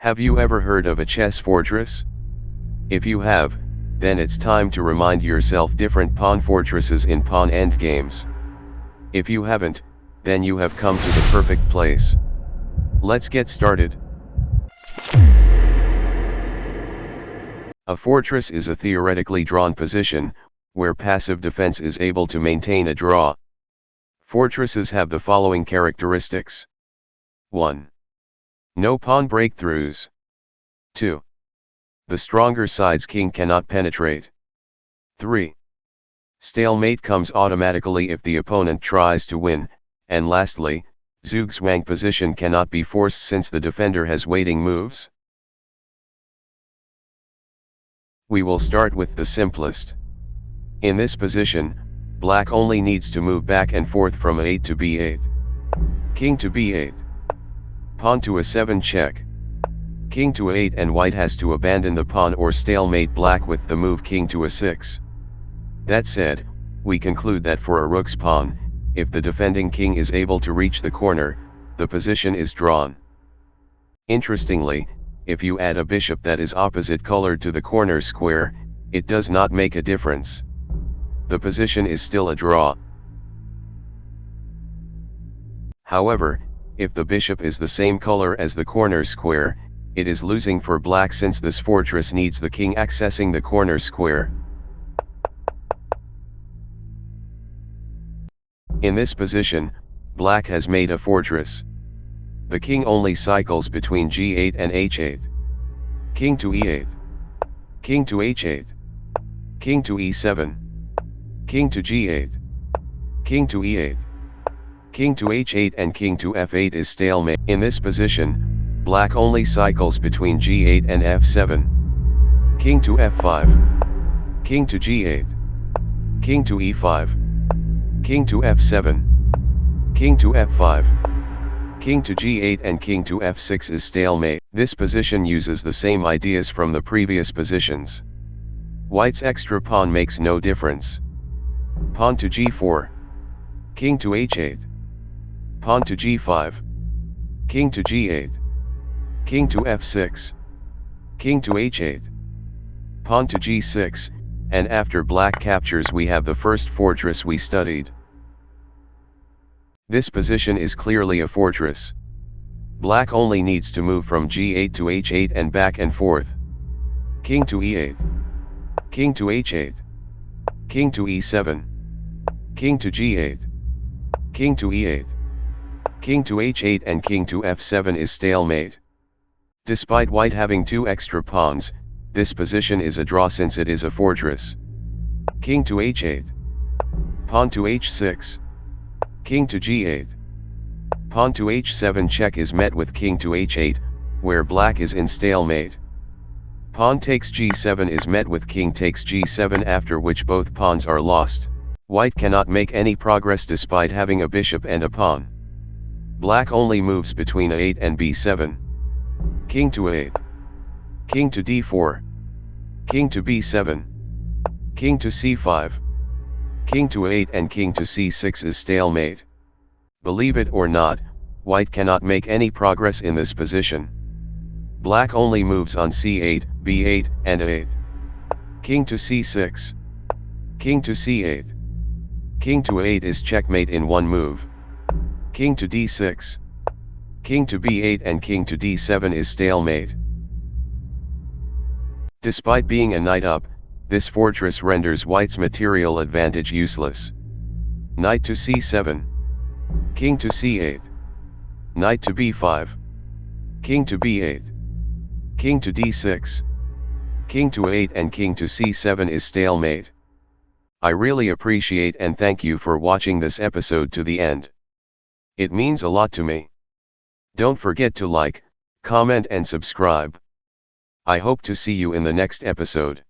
Have you ever heard of a chess fortress? If you have, then it's time to remind yourself different pawn fortresses in pawn endgames. If you haven't, then you have come to the perfect place. Let's get started. A fortress is a theoretically drawn position, where passive defense is able to maintain a draw. Fortresses have the following characteristics. 1. No pawn breakthroughs. 2. The stronger side's king cannot penetrate. 3. Stalemate comes automatically if the opponent tries to win, and lastly, zugzwang position cannot be forced since the defender has waiting moves. We will start with the simplest. In this position, black only needs to move back and forth from a8 to b8. King to b8. Pawn to a7 check. King to a8 and white has to abandon the pawn or stalemate black with the move king to a6. That said, we conclude that for a rook's pawn, if the defending king is able to reach the corner, the position is drawn. Interestingly, if you add a bishop that is opposite colored to the corner square, it does not make a difference. The position is still a draw. However, if the bishop is the same color as the corner square, it is losing for black since this fortress needs the king accessing the corner square. In this position, black has made a fortress. The king only cycles between g8 and h8. King to e8. King to h8. King to e7. King to g8. King to e8. King to h8 and king to f8 is stalemate. In this position, black only cycles between g8 and f7. King to f5. King to g8. King to e5. King to f7. King to f5. King to g8 and king to f6 is stalemate. This position uses the same ideas from the previous positions. White's extra pawn makes no difference. Pawn to g4. King to h8. Pawn to g5. King to g8. King to f6. King to h8. Pawn to g6, and after black captures we have the first fortress we studied. This position is clearly a fortress. Black only needs to move from g8 to h8 and back and forth. King to e8. King to h8. King to e7. King to g8. King to e8. King to h8 and king to f7 is stalemate. Despite white having two extra pawns, this position is a draw since it is a fortress. King to h8. Pawn to h6. King to g8. Pawn to h7 check is met with king to h8, where black is in stalemate. Pawn takes g7 is met with king takes g7, after which both pawns are lost. White cannot make any progress despite having a bishop and a pawn. Black only moves between a8 and b7. King to a8. King to d4. King to b7. King to c5. King to a8 and king to c6 is stalemate. Believe it or not, white cannot make any progress in this position. Black only moves on c8, b8, and a8. King to c6. King to c8. King to a8 is checkmate in one move. King to d6. King to b8 and king to d7 is stalemate. Despite being a knight up, this fortress renders white's material advantage useless. Knight to c7. King to c8. Knight to b5. King to b8. King to d6. King to a8 and king to c7 is stalemate. I really appreciate and thank you for watching this episode to the end. It means a lot to me. Don't forget to like, comment and subscribe. I hope to see you in the next episode.